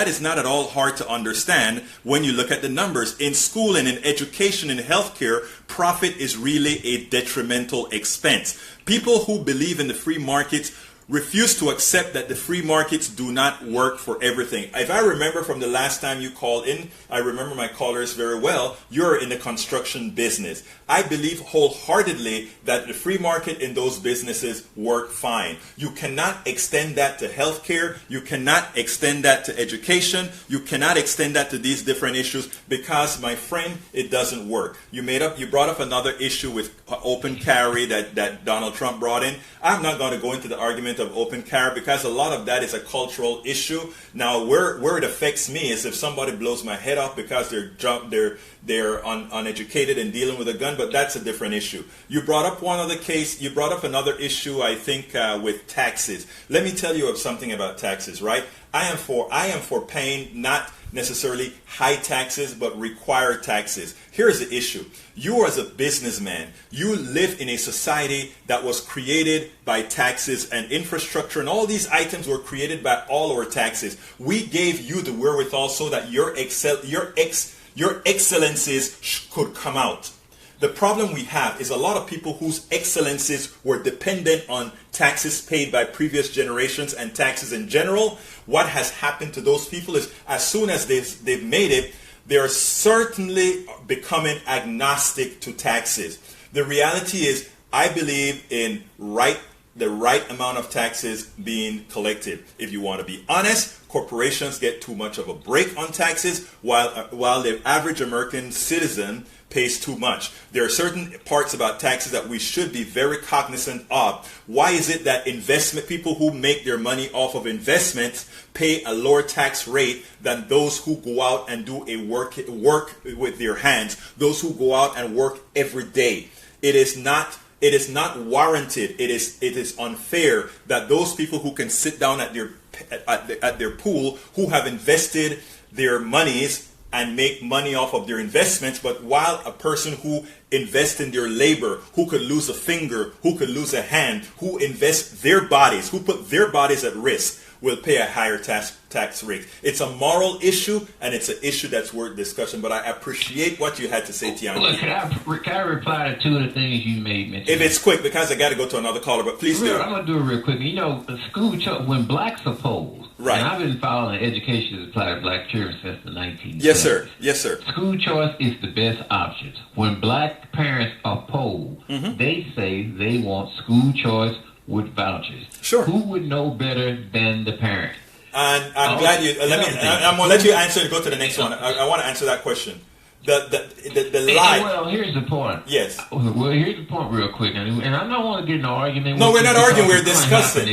is not at all hard to understand when you look at the numbers. In school and in education and healthcare, profit is really a detrimental expense. People who believe in the free markets refuse to accept that the free markets do not work for everything. If I remember from the last time you called in, I remember my callers very well, you're in the construction business. I believe wholeheartedly that the free market in those businesses work fine. You cannot extend that to healthcare. You cannot extend that to education. You cannot extend that to these different issues because, my friend, it doesn't work. You brought up another issue with open carry that Donald Trump brought in. I'm not going to go into the argument of open carry because a lot of that is a cultural issue. Now, where it affects me is if somebody blows my head off because they're uneducated and dealing with a gun, but that's a different issue. You brought up one other case. You brought up another issue, I think, with taxes. Let me tell you of something about taxes, right? I am for paying not necessarily high taxes, but required taxes. Here's the issue. You as a businessman, you live in a society that was created by taxes and infrastructure, and all these items were created by all our taxes. We gave you the wherewithal so that your excellences could come out. The problem we have is a lot of people whose excellences were dependent on taxes paid by previous generations and taxes in general. What has happened to those people is as soon as they've made it, they are certainly becoming agnostic to taxes. The reality is, I believe in the right amount of taxes being collected. If you want to be honest, corporations get too much of a break on taxes while the average American citizen pays too much. There are certain parts about taxes that we should be very cognizant of. Why is it that people who make their money off of investments pay a lower tax rate than those who go out and do a work with their hands, those who go out and work every day? It is not warranted. It is unfair that those people who can sit down at their pool, who have invested their monies and make money off of their investments, but while a person who invests in their labor, who could lose a finger, who could lose a hand, who invest their bodies, who put their bodies at risk, will pay a higher tax rate. It's a moral issue, and it's an issue that's worth discussion, but I appreciate what you had to say, Tiana. Look, can I reply to two of the things you made mention? If it's quick, because I got to go to another caller, but please do. I'm going to do it real quick. You know, when blacks oppose, right. And I've been following education as applied to black children since the 1970s. Yes, sir. Yes, sir. School choice is the best option. When black parents oppose, they say they want school choice with vouchers. Sure. Who would know better than the parent? And I'm glad you. I'm going to let you answer and go to the next one. I want to answer that question. The lie. Well, here's the point. Yes. Well, here's the point, real quick, and I don't want to get in an argument. No, we're not arguing. We're discussing.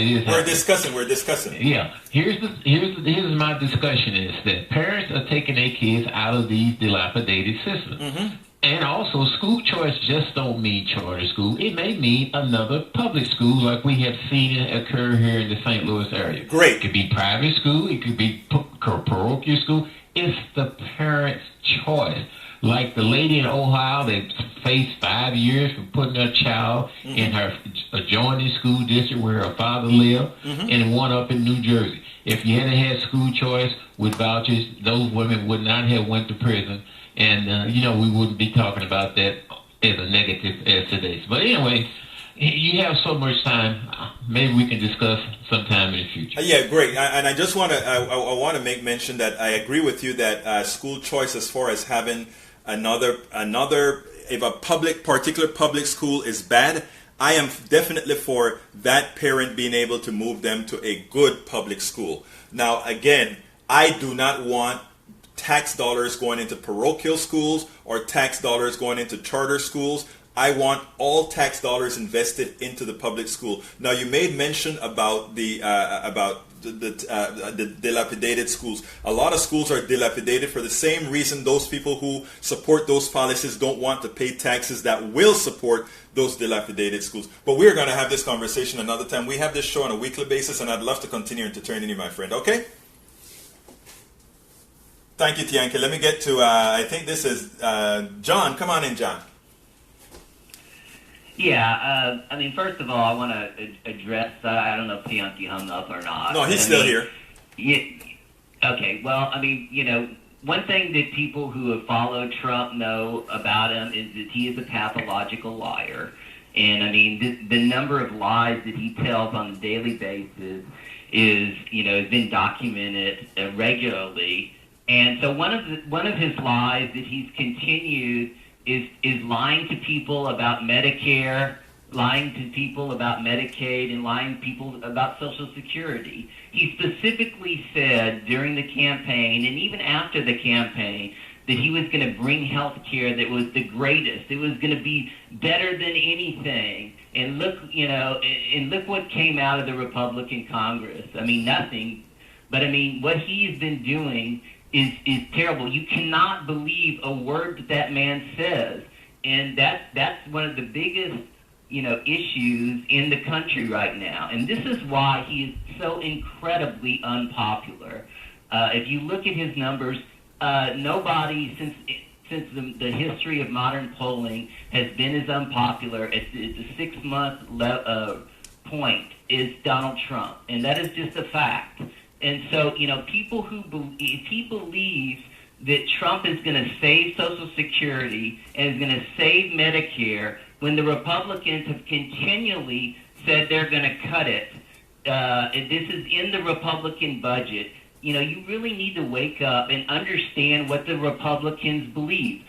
We're discussing. Yeah. Here's my discussion is that parents are taking their kids out of these dilapidated systems. And also, school choice just don't mean charter school. It may mean another public school, like we have seen it occur here in the St. Louis area. Great. It could be private school. It could be parochial school. It's the parent's choice. Like the lady in Ohio that faced 5 years for putting her child in her adjoining school district where her father lived, and one up in New Jersey. If you hadn't had school choice with vouchers, those women would not have went to prison. And, we wouldn't be talking about that as a negative as today. But anyway, you have so much time. Maybe we can discuss sometime in the future. Yeah, great. And I just want to I want to make mention that I agree with you that school choice, as far as having another if a particular public school is bad, I am definitely for that parent being able to move them to a good public school. Now, again, I do not want tax dollars going into parochial schools or tax dollars going into charter schools. I want all tax dollars invested into the public school. Now, you made mention about the dilapidated schools. A lot of schools are dilapidated for the same reason those people who support those policies don't want to pay taxes that will support those dilapidated schools. But we're going to have this conversation another time. We have this show on a weekly basis, and I'd love to continue into eternity, my friend. Okay? Thank you, Tianke. Let me get to, I think this is John. Come on in, John. Yeah, first of all, I want to address, I don't know if Tianke hung up or not. No, he's still here. Yeah, okay, well, one thing that people who have followed Trump know about him is that he is a pathological liar. And, the number of lies that he tells on a daily basis is, has been documented regularly. And so one of his lies that he's continued is lying to people about Medicare, lying to people about Medicaid, and lying to people about Social Security. He specifically said during the campaign and even after the campaign that he was going to bring health care that was the greatest. It was going to be better than anything. And look what came out of the Republican Congress. Nothing. But what he's been doing is terrible. You cannot believe a word that man says. And that's one of the biggest, issues in the country right now. And this is why he is so incredibly unpopular. If you look at his numbers, nobody since the history of modern polling has been as unpopular at the 6-month point is Donald Trump. And that is just a fact. And so, people if he believes that Trump is going to save Social Security and is going to save Medicare, when the Republicans have continually said they're going to cut it, this is in the Republican budget, you really need to wake up and understand what the Republicans believe.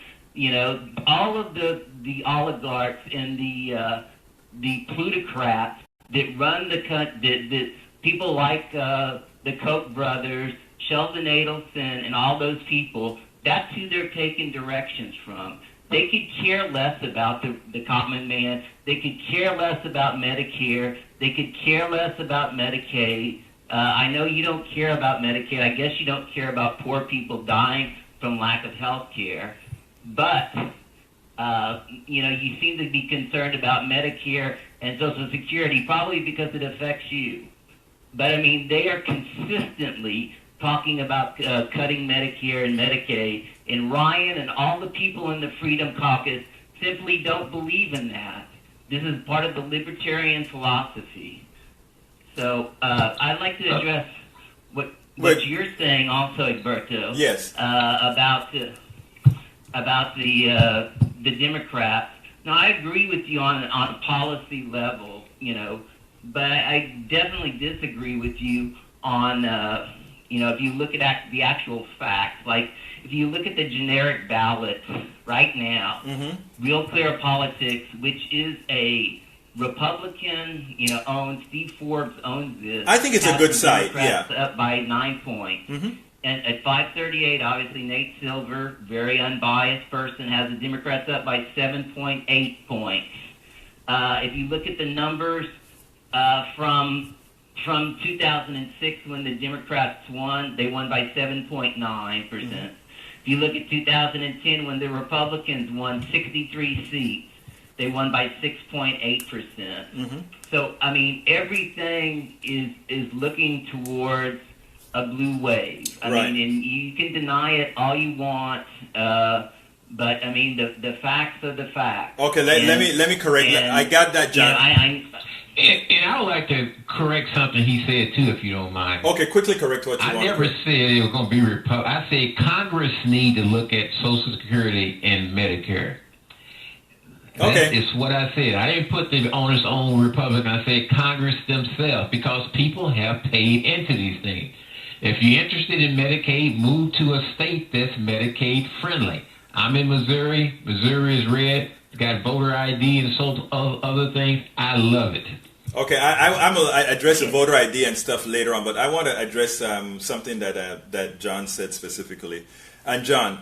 All of the oligarchs and the plutocrats that run the country, that people like the Koch brothers, Sheldon Adelson, and all those people, that's who they're taking directions from. They could care less about the common man. They could care less about Medicare. They could care less about Medicaid. I know you don't care about Medicaid. I guess you don't care about poor people dying from lack of health care. But, you seem to be concerned about Medicare and Social Security, probably because it affects you. But, they are consistently talking about cutting Medicare and Medicaid, and Ryan and all the people in the Freedom Caucus simply don't believe in that. This is part of the libertarian philosophy. So I'd like to address what you're saying also, Egberto. Yes. About the Democrats. Now, I agree with you on a policy level, but I definitely disagree with you on, if you look at the actual facts. Like, if you look at the generic ballot right now, Real Clear Politics, which is a Republican, owned, Steve Forbes owns this. I think it's a good site, yeah. Up by 9 points. And at 538, obviously, Nate Silver, very unbiased person, has the Democrats up by 7.8 points. If you look at the numbers from 2006 when the Democrats won, they won by 7.9%. If you look at 2010, when the Republicans won 63 seats, they won by 6.8%. So, I mean, everything is looking towards a blue wave. I mean, and you can deny it all you want, but I mean, the facts are the facts. Okay, let me correct. I got that, John. And I would like to correct something he said too, if you don't mind. Okay, quickly correct what you want. I never said it was going to be Republican. I said Congress need to look at Social Security and Medicare. That is what I said. I didn't put the onus on Republican. I said Congress themselves, because people have paid into these things. If you're interested in Medicaid, move to a state that's Medicaid friendly. I'm in Missouri. Missouri is red. It's got voter ID and so other things. I love it. Okay, I address the voter ID and stuff later on, but I want to address something that John said specifically. And John,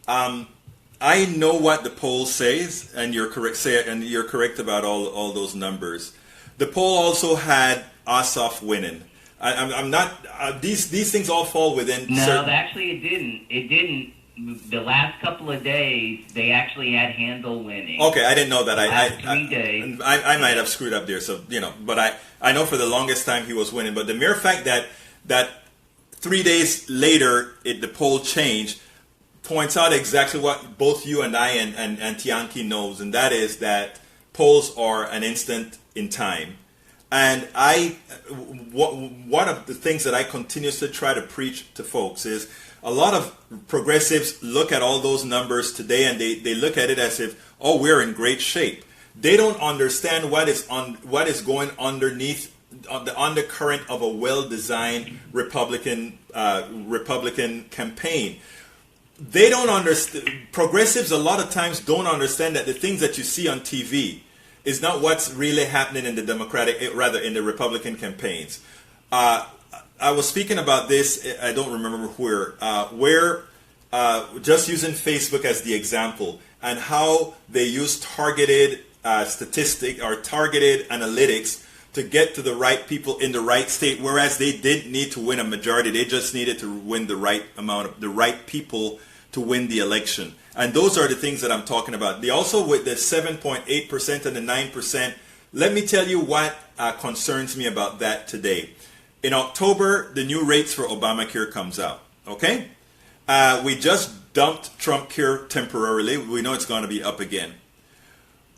I know what the poll says, and you're correct about all those numbers. The poll also had Ossoff winning. I'm not. These things all fall within. No, actually, it didn't. It didn't. The last couple of days, they actually had Handel winning. Okay, I didn't know that. I might have screwed up there. So but I know for the longest time he was winning. But the mere fact that 3 days later the poll changed points out exactly what both you and I and Tianki knows, and that is that polls are an instant in time. And one of the things that I continuously try to preach to folks is a lot of progressives look at all those numbers today and they look at it as if, oh, we're in great shape. They don't understand what is going underneath the undercurrent of a well-designed Republican campaign. They don't understand. Progressives a lot of times don't understand that the things that you see on TV is not what's really happening in in the Republican campaigns. I was speaking about this, I don't remember where just using Facebook as the example, and how they use targeted statistic or targeted analytics to get to the right people in the right state, whereas they didn't need to win a majority. They just needed to win the right amount of the right people to win the election. And those are the things that I'm talking about. They also, with the 7.8% and the 9%, let me tell you what concerns me about that today. In October, the new rates for Obamacare comes out, okay? We just dumped Trumpcare temporarily. We know it's going to be up again.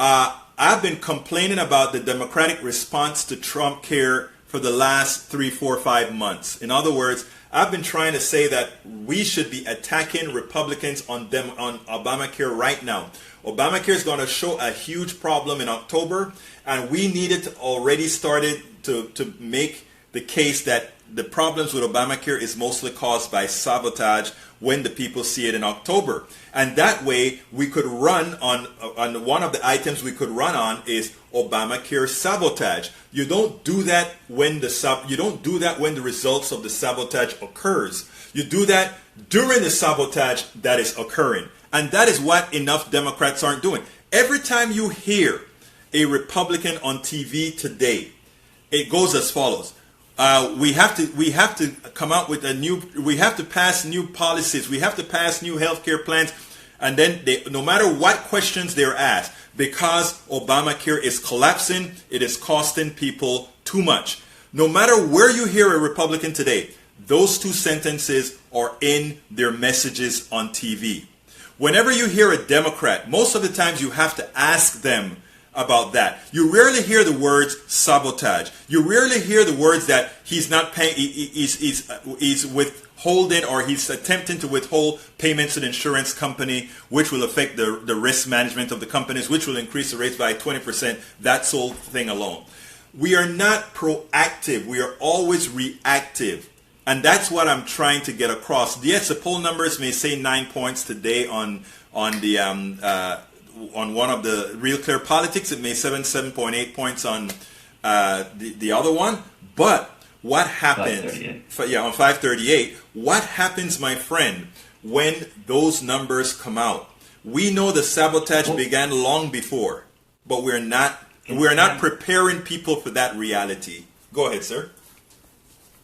I've been complaining about the Democratic response to Trumpcare for the last 3, 4, 5 months. In other words, I've been trying to say that we should be attacking Republicans on Obamacare right now. Obamacare is going to show a huge problem in October, and we needed to already started to make the case that the problems with Obamacare is mostly caused by sabotage when the people see it in October. And that way we could run on one of the items we could run on is Obamacare sabotage. You don't do that when the results of the sabotage occurs. You do that during the sabotage that is occurring. And that is what enough Democrats aren't doing. Every time you hear a Republican on TV today, it goes as follows. We have to come out with we have to pass new policies. We have to pass new healthcare plans. And then no matter what questions they're asked, because Obamacare is collapsing, it is costing people too much. No matter where you hear a Republican today, those two sentences are in their messages on TV. Whenever you hear a Democrat, most of the times you have to ask them about that. You rarely hear the words sabotage. You rarely hear the words that he's not paying, he's withholding, or he's attempting to withhold payments to the insurance company, which will affect the risk management of the companies, which will increase the rates by 20%. That whole thing alone. We are not proactive. We are always reactive. And that's what I'm trying to get across. Yes, the poll numbers may say 9 points today on one of the Real Clear Politics. It may 7.8 points on the other one. But what happens? On 538. What happens, my friend, when those numbers come out? We know the sabotage began long before, but we're not preparing people for that reality. Go ahead, sir.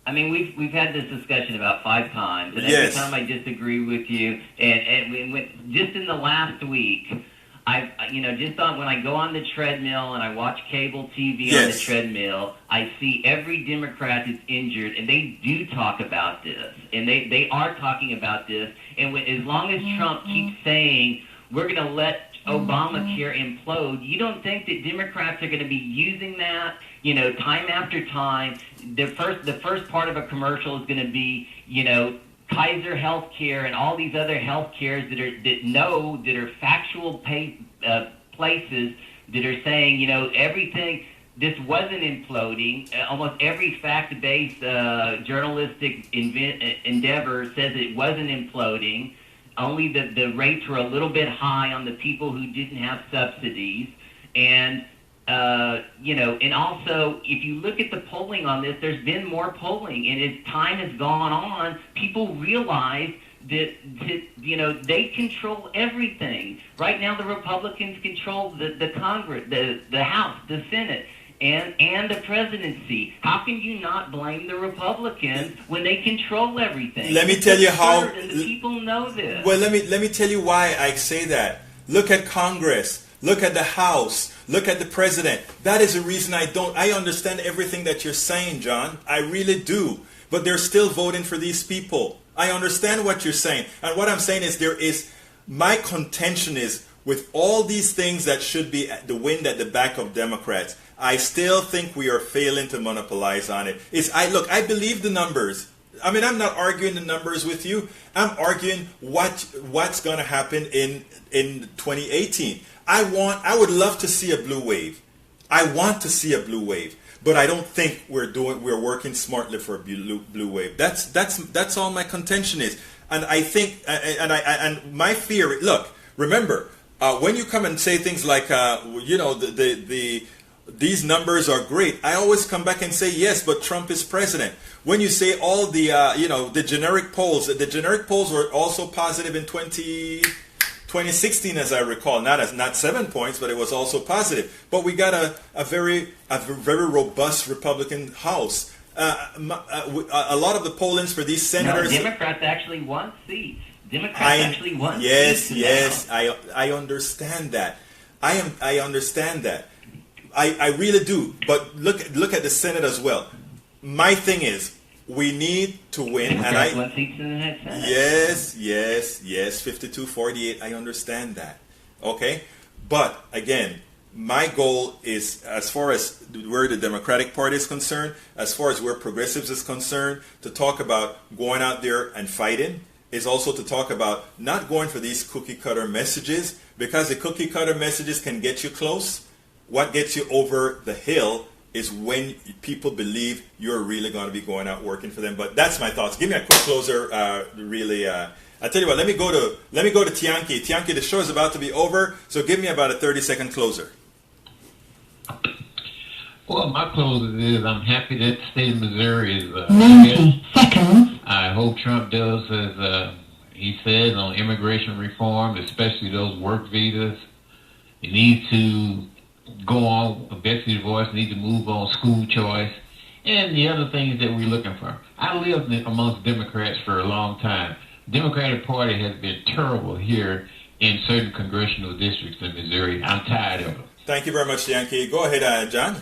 I mean, we've had this discussion about 5 times, and Yes. every time I disagree with you, and just in the last week, just when I go on the treadmill and I watch cable TV on the Yes. treadmill, I see every Democrat that's injured, and they do talk about this, and they are talking about this, and as long as Trump keeps saying we're going to let Obamacare implode, you don't think that Democrats are going to be using that, time after time? The first part of a commercial is going to be, Kaiser Healthcare and all these other healthcares that are factual places that are saying, everything. This wasn't imploding. Almost every fact-based journalistic endeavor says it wasn't imploding. Only the rates were a little bit high on the people who didn't have subsidies. And, and also, if you look at the polling on this, there's been more polling. And as time has gone on, people realize that they control everything. Right now, the Republicans control the Congress, the House, the Senate, and the presidency. How can you not blame the Republicans when they control everything? Let me tell you how. And the people know this. Well, let me tell you why I say that. Look at Congress. Look at the House. Look at the president. That is the reason I understand everything that you're saying, John. I really do. But they're still voting for these people. I understand what you're saying. And what I'm saying is my contention is with all these things that should be the wind at the back of Democrats, I still think we are failing to monopolize on it. I believe the numbers. I mean, I'm not arguing the numbers with you. I'm arguing what's going to happen in 2018. I would love to see a blue wave. I want to see a blue wave, but I don't think we're working smartly for a blue wave. That's all my contention is. And I think and my fear. Look, remember when you come and say things like these numbers are great, I always come back and say yes, but Trump is president. When you say all the the generic polls were also positive in 2016, as I recall, not 7 points, but it was also positive. But we got a very robust Republican House. A lot of the pollings for these senators. No, Democrats actually won seats. Actually won. Yes, I understand that. I understand that. I really do. But look at the Senate as well. My thing is, we need to win, and I. Won seats in the Senate. Yes. 52-48. I understand that. Okay, but again, my goal is, as far as where the Democratic Party is concerned, as far as where progressives is concerned, to talk about going out there and fighting is also to talk about not going for these cookie cutter messages, because the cookie cutter messages can get you close. What gets you over the hill is when people believe you're really going to be going out working for them. But that's my thoughts. Give me a quick closer. I tell you what. Let me go to Tianki. Tianki, the show is about to be over, so give me about a 30-second closer. Well, my closer is I'm happy that the state of Missouri is 90 seconds. I hope Trump does as he says on immigration reform, especially those work visas. He needs to go on, Betsy DeVos needs to move on school choice, and the other things that we're looking for. I lived amongst Democrats for a long time. The Democratic Party has been terrible here in certain congressional districts in Missouri. I'm tired of it. Thank you very much, Yankee. Go ahead, John.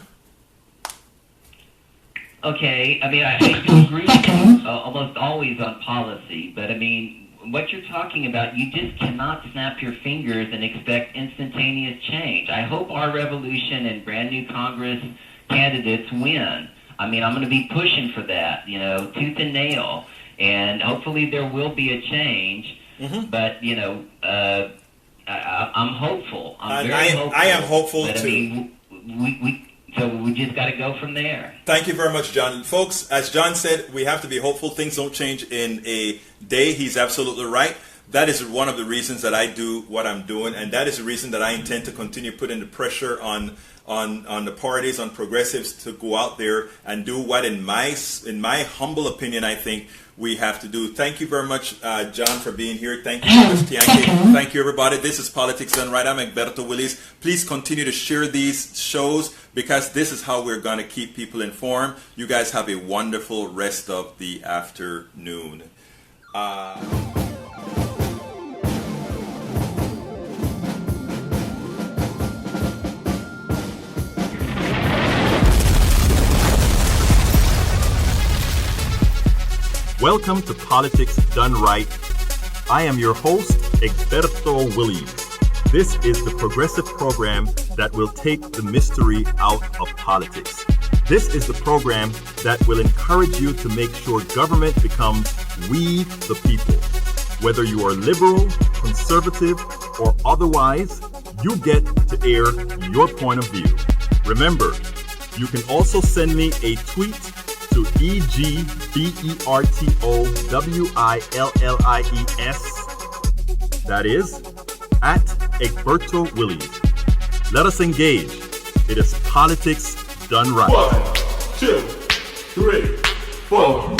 Okay, I mean, I hate to agree with you almost always on policy, but I mean, what you're talking about, you just cannot snap your fingers and expect instantaneous change. I hope our revolution and brand new Congress candidates win. I mean, I'm going to be pushing for that, tooth and nail, and hopefully there will be a change. Mm-hmm. But I'm hopeful. I'm very hopeful. I am hopeful but, too. I mean, so we just got to go from there. Thank you very much, John. Folks, as John said, we have to be hopeful. Things don't change in a day. He's absolutely right. That is one of the reasons that I do what I'm doing, and that is the reason that I intend to continue putting the pressure on the parties, on progressives, to go out there and do what, in my humble opinion, I think we have to do. Thank you very much, John, for being here. Thank you, Ms. Tianke. Thank you, everybody. This is Politics Done Right. I'm Egberto Willies. Please continue to share these shows because this is how we're going to keep people informed. You guys have a wonderful rest of the afternoon. Welcome to Politics Done Right. I am your host, Egberto Willies. This is the progressive program that will take the mystery out of politics. This is the program that will encourage you to make sure government becomes we the people. Whether you are liberal, conservative, or otherwise, you get to air your point of view. Remember, you can also send me a tweet to EGBERTOWILLIES. That is at Egberto Willies. Let us engage. It is Politics Done Right. 1, 2, 3, 4.